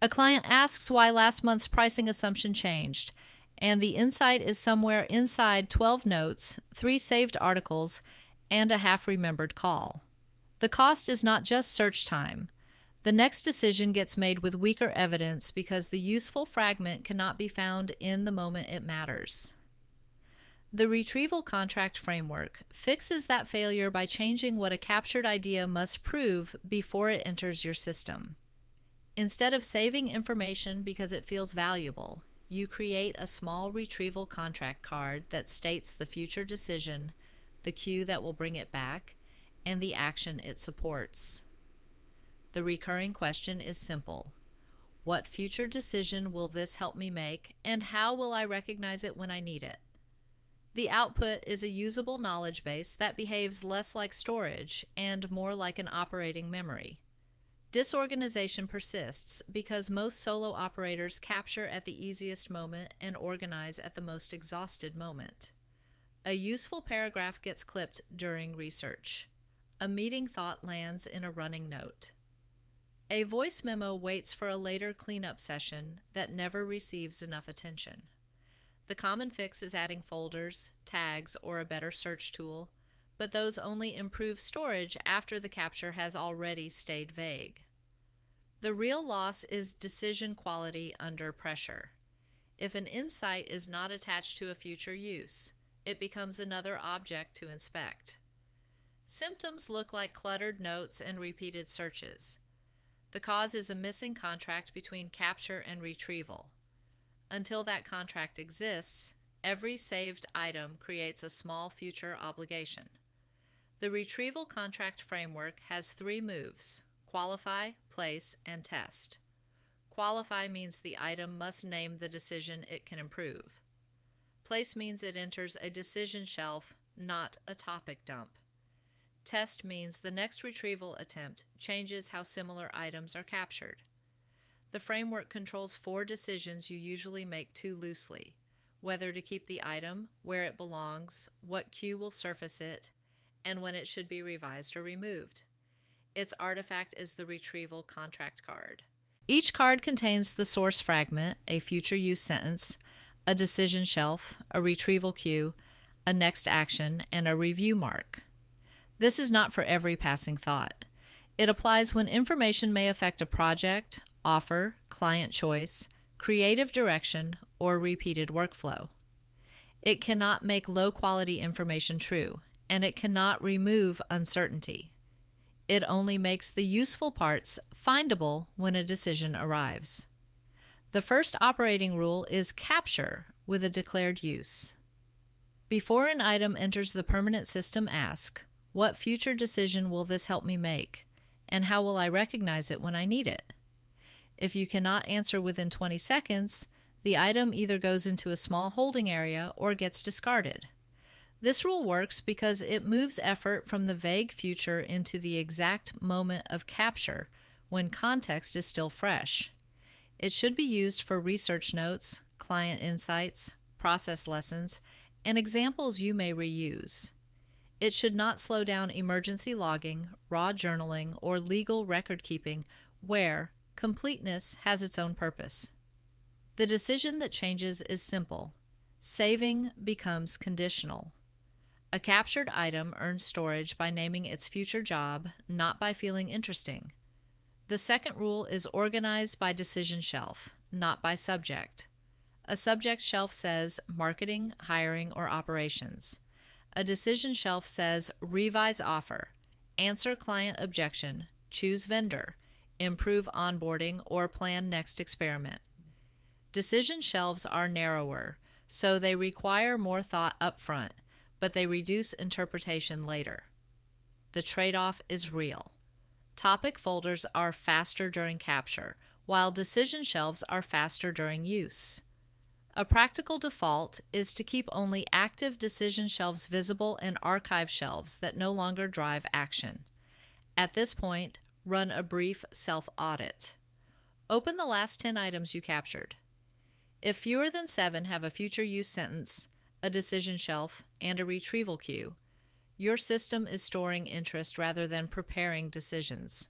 A client asks why last month's pricing assumption changed, and the insight is somewhere inside 12 notes, 3 saved articles, and a half-remembered call. The cost is not just search time. The next decision gets made with weaker evidence because the useful fragment cannot be found in the moment it matters. The retrieval contract framework fixes that failure by changing what a captured idea must prove before it enters your system. Instead of saving information because it feels valuable, you create a small retrieval contract card that states the future decision, the cue that will bring it back, and the action it supports. The recurring question is simple. What future decision will this help me make, and how will I recognize it when I need it? The output is a usable knowledge base that behaves less like storage and more like an operating memory. Disorganization persists because most solo operators capture at the easiest moment and organize at the most exhausted moment. A useful paragraph gets clipped during research. A meeting thought lands in a running note. A voice memo waits for a later cleanup session that never receives enough attention. The common fix is adding folders, tags, or a better search tool, but those only improve storage after the capture has already stayed vague. The real loss is decision quality under pressure. If an insight is not attached to a future use, it becomes another object to inspect. Symptoms look like cluttered notes and repeated searches. The cause is a missing contract between capture and retrieval. Until that contract exists, every saved item creates a small future obligation. The retrieval contract framework has 3 moves: qualify, place, and test. Qualify means the item must name the decision it can improve. Place means it enters a decision shelf, not a topic dump. Test means the next retrieval attempt changes how similar items are captured. The framework controls 4 decisions you usually make too loosely: whether to keep the item, where it belongs, what cue will surface it, and when it should be revised or removed. Its artifact is the retrieval contract card. Each card contains the source fragment, a future use sentence, a decision shelf, a retrieval cue, a next action, and a review mark. This is not for every passing thought. It applies when information may affect a project, offer, client choice, creative direction, or repeated workflow. It cannot make low-quality information true, and it cannot remove uncertainty. It only makes the useful parts findable when a decision arrives. The first operating rule is capture with a declared use. Before an item enters the permanent system, ask, what future decision will this help me make, and how will I recognize it when I need it? If you cannot answer within 20 seconds, the item either goes into a small holding area or gets discarded. This rule works because it moves effort from the vague future into the exact moment of capture when context is still fresh. It should be used for research notes, client insights, process lessons, and examples you may reuse. It should not slow down emergency logging, raw journaling, or legal record keeping where completeness has its own purpose. The decision that changes is simple. Saving becomes conditional. A captured item earns storage by naming its future job, not by feeling interesting. The second rule is organized by decision shelf, not by subject. A subject shelf says marketing, hiring, or operations. A decision shelf says revise offer, answer client objection, choose vendor, improve onboarding, or plan next experiment. Decision shelves are narrower, so they require more thought up front, but they reduce interpretation later. The trade-off is real. Topic folders are faster during capture, while decision shelves are faster during use. A practical default is to keep only active decision shelves visible and archive shelves that no longer drive action. At this point, run a brief self-audit. Open the last 10 items you captured. If fewer than 7 have a future use sentence, a decision shelf, and a retrieval queue, your system is storing interest rather than preparing decisions.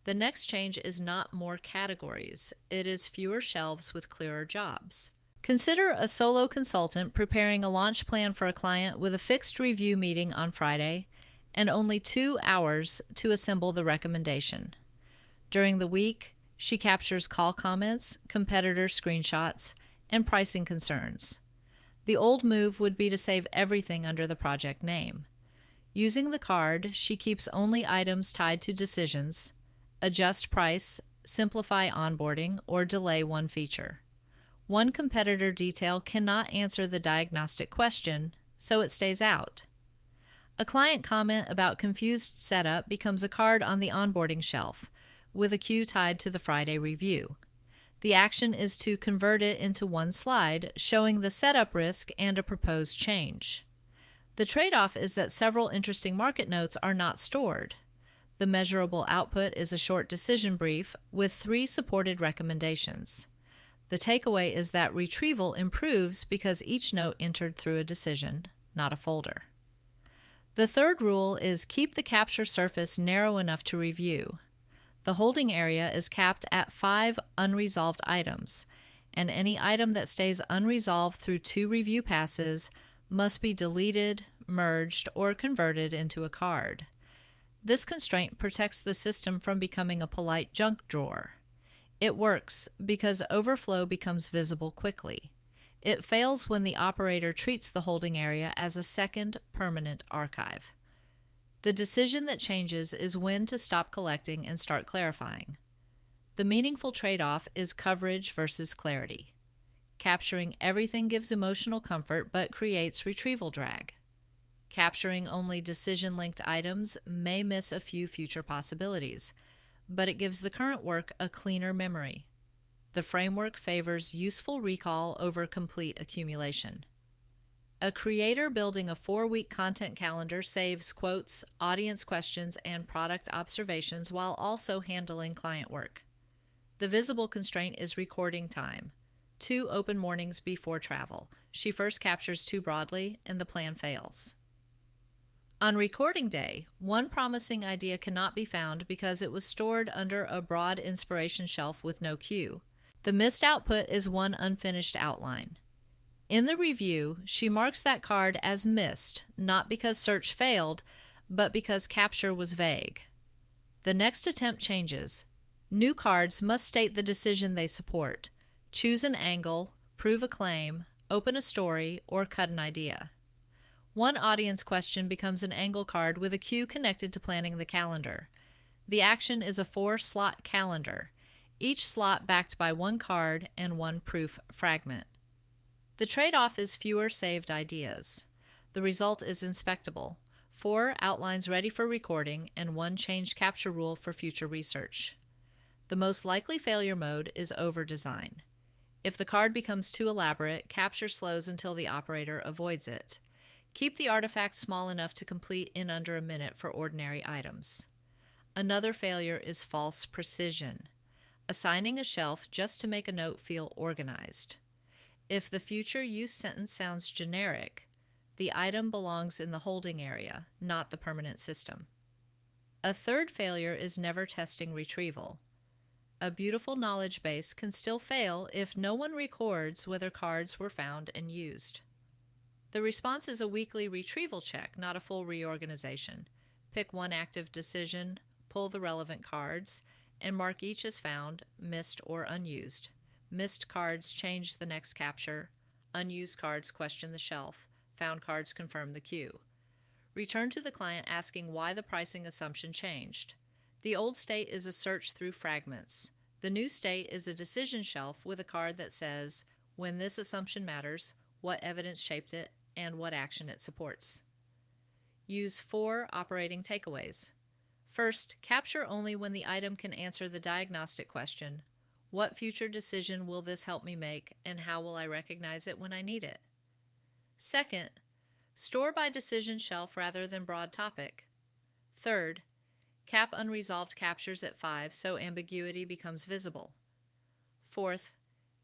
The next change is not more categories. It is fewer shelves with clearer jobs. Consider a solo consultant preparing a launch plan for a client with a fixed review meeting on Friday and only 2 hours to assemble the recommendation. During the week, she captures call comments, competitor screenshots, and pricing concerns. The old move would be to save everything under the project name. Using the card, she keeps only items tied to decisions, adjust price, simplify onboarding, or delay one feature. One competitor detail cannot answer the diagnostic question, so it stays out. A client comment about confused setup becomes a card on the onboarding shelf, with a cue tied to the Friday review. The action is to convert it into one slide, showing the setup risk and a proposed change. The trade-off is that several interesting market notes are not stored. The measurable output is a short decision brief with 3 supported recommendations. The takeaway is that retrieval improves because each note entered through a decision, not a folder. The third rule is keep the capture surface narrow enough to review. The holding area is capped at 5 unresolved items, and any item that stays unresolved through 2 review passes must be deleted, merged, or converted into a card. This constraint protects the system from becoming a polite junk drawer. It works because overflow becomes visible quickly. It fails when the operator treats the holding area as a second permanent archive. The decision that changes is when to stop collecting and start clarifying. The meaningful trade-off is coverage versus clarity. Capturing everything gives emotional comfort but creates retrieval drag. Capturing only decision-linked items may miss a few future possibilities, but it gives the current work a cleaner memory. The framework favors useful recall over complete accumulation. A creator building a 4-week content calendar saves quotes, audience questions, and product observations while also handling client work. The visible constraint is recording time. 2 open mornings before travel. She first captures too broadly, and the plan fails. On recording day, one promising idea cannot be found because it was stored under a broad inspiration shelf with no cue. The missed output is one unfinished outline. In the review, she marks that card as missed, not because search failed, but because capture was vague. The next attempt changes. New cards must state the decision they support. Choose an angle, prove a claim, open a story, or cut an idea. One audience question becomes an angle card with a cue connected to planning the calendar. The action is a 4-slot calendar, each slot backed by 1 card and 1 proof fragment. The trade-off is fewer saved ideas. The result is inspectable: 4 outlines ready for recording and 1 changed capture rule for future research. The most likely failure mode is over-design. If the card becomes too elaborate, capture slows until the operator avoids it. Keep the artifact small enough to complete in under a minute for ordinary items. Another failure is false precision, assigning a shelf just to make a note feel organized. If the future use sentence sounds generic, the item belongs in the holding area, not the permanent system. A third failure is never testing retrieval. A beautiful knowledge base can still fail if no one records whether cards were found and used. The response is a weekly retrieval check, not a full reorganization. Pick 1 active decision, pull the relevant cards, and mark each as found, missed, or unused. Missed cards change the next capture. Unused cards question the shelf. Found cards confirm the queue. Return to the client asking why the pricing assumption changed. The old state is a search through fragments. The new state is a decision shelf with a card that says, when this assumption matters, what evidence shaped it, and what action it supports. Use 4 operating takeaways. First, capture only when the item can answer the diagnostic question: what future decision will this help me make, and how will I recognize it when I need it? Second, store by decision shelf rather than broad topic. Third, cap unresolved captures at 5 so ambiguity becomes visible. Fourth,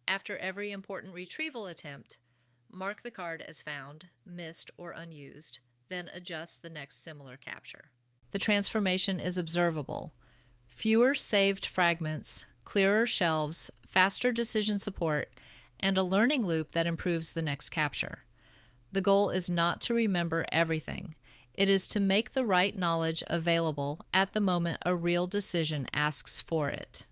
after every important retrieval attempt, mark the card as found, missed, or unused, then adjust the next similar capture. The transformation is observable. fewer saved fragments, clearer shelves, faster decision support, and a learning loop that improves the next capture. The goal is not to remember everything. It is to make the right knowledge available at the moment a real decision asks for it.